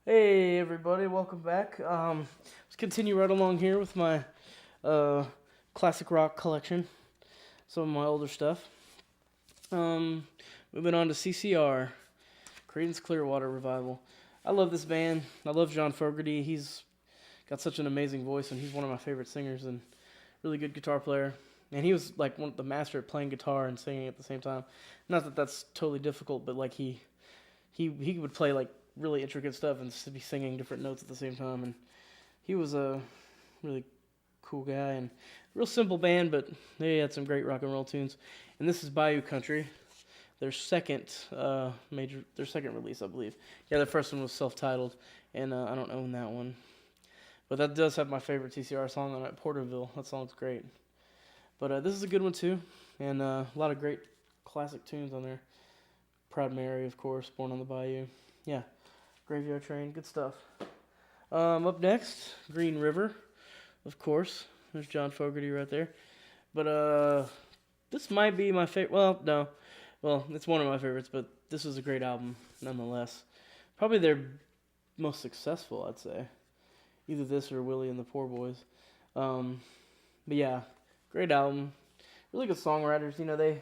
Hey everybody, welcome back. Let's continue right along here with my uh, classic rock collection, some of my older stuff. Um, Moving on to CCR, Creedence Clearwater Revival. I love this band. I love John Fogerty. He's got such an amazing voice, and he's one of my favorite singers and really good guitar player. And he was like the master at playing guitar and singing at the same time. Not that that's totally difficult, but like he would play like really intricate stuff and be singing different notes at the same time. And he was a really cool guy and real simple band, but they had some great rock and roll tunes. And this is Bayou Country, their their second release, I believe. Yeah, the first one was self-titled, and I don't own that one, but that does have my favorite TCR song on it, Porterville. That song's great. But this is a good one too, and a lot of great classic tunes on there. Proud Mary, of course, Born on the Bayou. Yeah, Graveyard Train, good stuff. Up next, Green River, of course. There's John Fogerty right there. But this might be my favorite. Well, no, well, it's one of my favorites, but this is a great album nonetheless. Probably their most successful, I'd say. Either this or Willie and the Poor Boys. Um, but yeah, great album. Really good songwriters. You know, they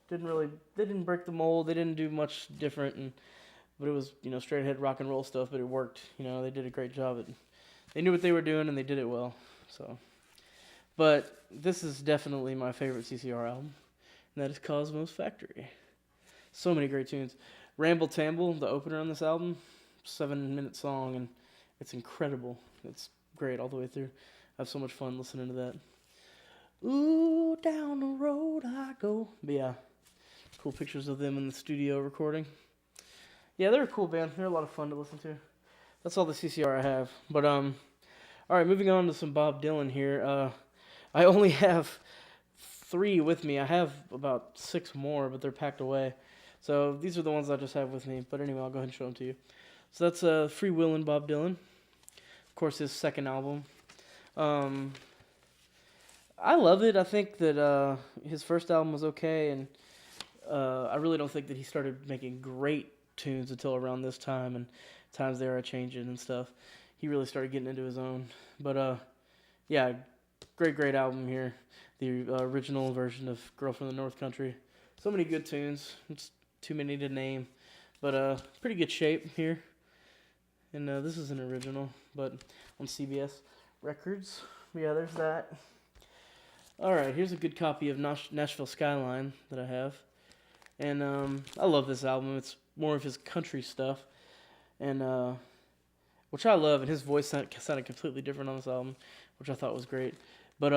didn't break the mold. They didn't do much different, but it was straight ahead rock and roll stuff. But it worked. They did a great job at. They knew what they were doing and they did it well. So, but this is definitely my favorite CCR album, and that is Cosmo's Factory. So many great tunes. Ramble Tamble, the opener on this album, 7-minute song, and it's incredible. It's great all the way through. I have so much fun listening to that. Ooh, down the road I go. But yeah, cool pictures of them in the studio recording. Yeah, they're a cool band. They're a lot of fun to listen to. That's all the CCR I have. But all right, moving on to some Bob Dylan here. I only have 3 with me. I have about 6 more, but they're packed away. So these are the ones I just have with me. But anyway, I'll go ahead and show them to you. So that's Free Willin' Bob Dylan. Of course, his second album. Um, I love it. I think that his first album was okay, and I really don't think that he started making great tunes until around this time, and times there are changing and stuff. He really started getting into his own. But yeah, great album here. The original version of Girl from the North Country. So many good tunes. It's too many to name. But pretty good shape here. And this is an original, but on CBS Records. Yeah, there's that. Alright, here's a good copy of Nashville Skyline that I have. And I love this album. It's more of his country stuff. And which I love. And his voice sounded completely different on this album, which I thought was great. But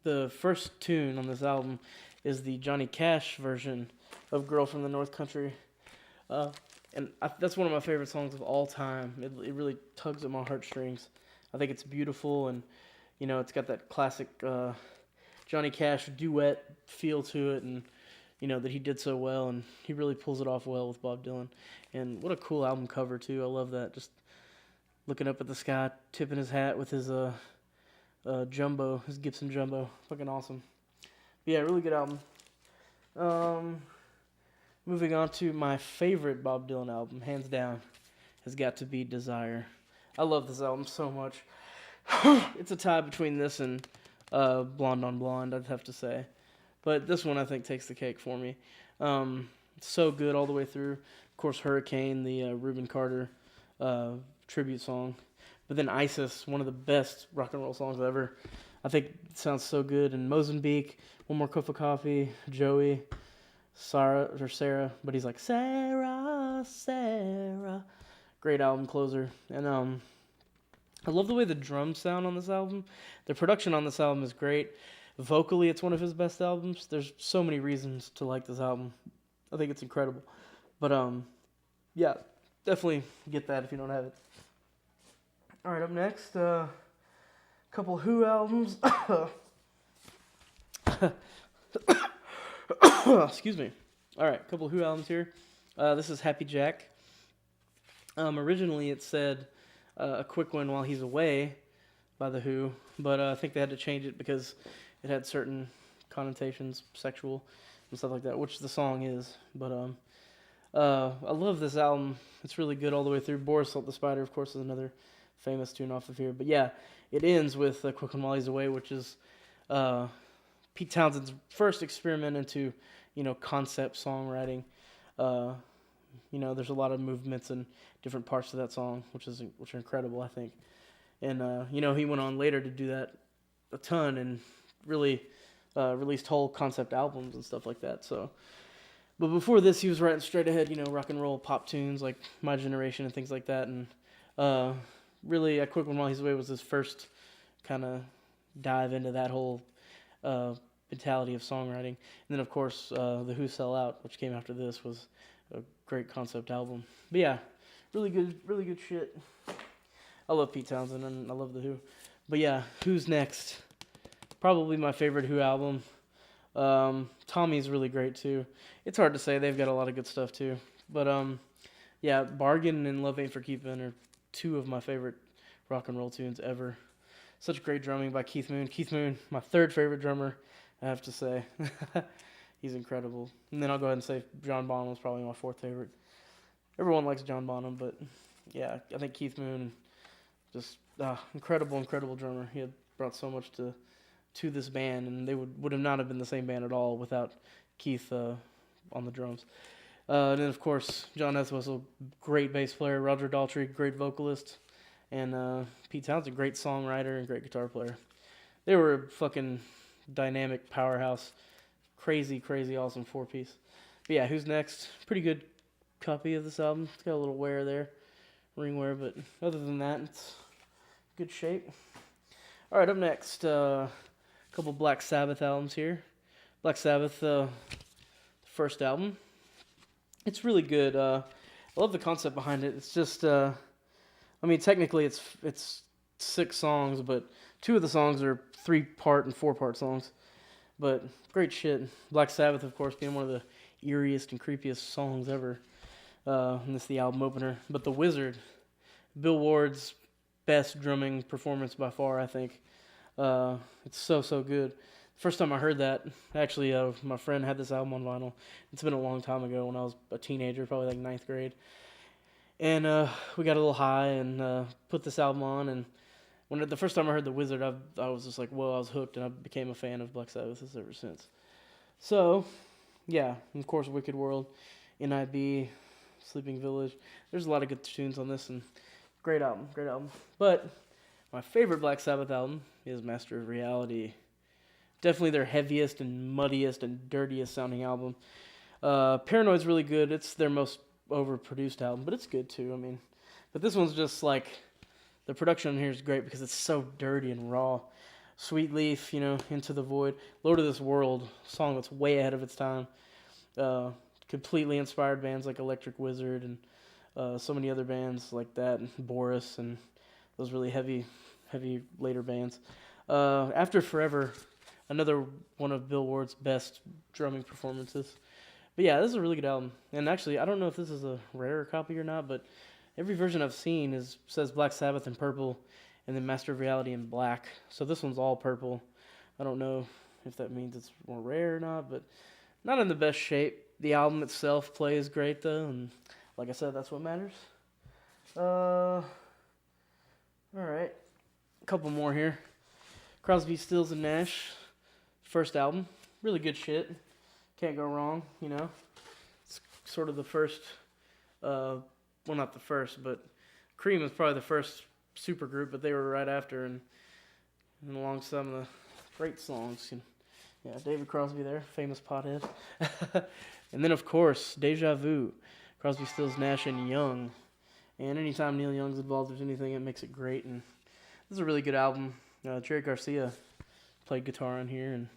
the first tune on this album is the Johnny Cash version of Girl from the North Country. That's one of my favorite songs of all time. It really tugs at my heartstrings. I think it's beautiful, and it's got that classic Johnny Cash duet feel to it, and that he did so well, and he really pulls it off well with Bob Dylan. And what a cool album cover too. I love that. Just looking up at the sky, tipping his hat with his his Gibson Jumbo. Fucking awesome. But yeah, really good album. Um, Moving on to my favorite Bob Dylan album, hands down, has got to be Desire. I love this album so much. It's a tie between this and Blonde on Blonde, I'd have to say. But this one I think takes the cake for me. It's so good all the way through. Of course, Hurricane, the Reuben Carter tribute song. But then Isis, one of the best rock and roll songs ever. I think it sounds so good. And Mozambique, One More Cup of Coffee, Joey, Sarah, but he's like, Sarah, Sarah. Great album closer. And I love the way the drums sound on this album. The production on this album is great. Vocally, it's one of his best albums. There's so many reasons to like this album. I think it's incredible. But yeah, definitely get that if you don't have it. All right, up next, couple Who albums. Excuse me. All right, couple Who albums here. This is Happy Jack. Originally, it said a quick one while he's away by the Who, but I think they had to change it because it had certain connotations, sexual and stuff like that, which the song is. But I love this album. It's really good all the way through. Boris Salt the Spider, of course, is another famous tune off of here. But yeah, it ends with Quick When Wally's Away, which is Pete Townshend's first experiment into, concept songwriting. There's a lot of movements and different parts of that song, which are incredible, I think. And he went on later to do that a ton and really released whole concept albums and stuff like that. So, but before this, he was writing straight ahead, rock and roll pop tunes like My Generation and things like that. And really, A Quick When While He's Away was his first kind of dive into that whole mentality of songwriting. And then, of course, The Who Sell Out, which came after this, was a great concept album. But yeah, really good shit. I love Pete Townsend and I love The Who. But yeah, Who's Next? Probably my favorite Who album. Tommy's really great too. It's hard to say, they've got a lot of good stuff too. But yeah, Bargain and Love Ain't For Keepin' are two of my favorite rock and roll tunes ever. Such great drumming by Keith Moon. Keith Moon, my third favorite drummer, I have to say. He's incredible. And then I'll go ahead and say John Bonham's probably my fourth favorite. Everyone likes John Bonham, but yeah, I think Keith Moon, just incredible drummer. He had brought so much to this band, and they would have not have been the same band at all without Keith on the drums. And then, of course, John Entwistle, great bass player. Roger Daltrey, great vocalist. And Pete Townsend, great songwriter and great guitar player. They were a fucking dynamic powerhouse. Crazy awesome four-piece. But yeah, Who's Next? Pretty good copy of this album. It's got a little wear there, ring wear, but other than that, it's good shape. All right, up next, a couple Black Sabbath albums here. Black Sabbath, the first album. It's really good. I love the concept behind it. It's just, technically it's 6 songs, but 2 of the songs are 3-part and 4-part songs. But great shit. Black Sabbath, of course, being one of the eeriest and creepiest songs ever. And this is the album opener. But The Wizard, Bill Ward's best drumming performance by far, I think. It's so good. First time I heard that, actually, my friend had this album on vinyl. It's been a long time ago when I was a teenager, probably like 9th grade. And we got a little high and put this album on. And the first time I heard The Wizard, I was just like, whoa, I was hooked, and I became a fan of Black Sabbath ever since. So, yeah, and of course, Wicked World, NIB, Sleeping Village. There's a lot of good tunes on this, and great album. But my favorite Black Sabbath album is Master of Reality. Definitely their heaviest and muddiest and dirtiest sounding album. Paranoid's really good. It's their most overproduced album, but it's good too. But this one's just like, the production on here is great because it's so dirty and raw. Sweet Leaf, Into the Void. Lord of This World, song that's way ahead of its time. Completely inspired bands like Electric Wizard and so many other bands like that. Boris and those really heavy later bands. After Forever, another one of Bill Ward's best drumming performances. But yeah, this is a really good album. And actually, I don't know if this is a rare copy or not, but every version I've seen says Black Sabbath in purple and then Master of Reality in black. So this one's all purple. I don't know if that means it's more rare or not, but not in the best shape. The album itself plays great though, and like I said, that's what matters. All right, a couple more here. Crosby, Stills and Nash, first album, really good shit. Can't go wrong, It's sort of the first, well, not the first, but Cream was probably the first super group, but they were right after, and along some of the great songs. Yeah, David Crosby there, famous pothead. And then, of course, Deja Vu, Crosby, Stills, Nash, and Young. And anytime Neil Young's involved with anything, it makes it great. And this is a really good album. Jerry Garcia played guitar on here, and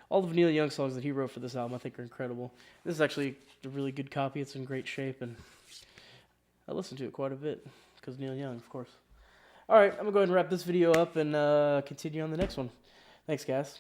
all of Neil Young's songs that he wrote for this album I think are incredible. This is actually a really good copy. It's in great shape, and I listened to it quite a bit because Neil Young, of course. All right, I'm going to go ahead and wrap this video up and continue on the next one. Thanks, guys.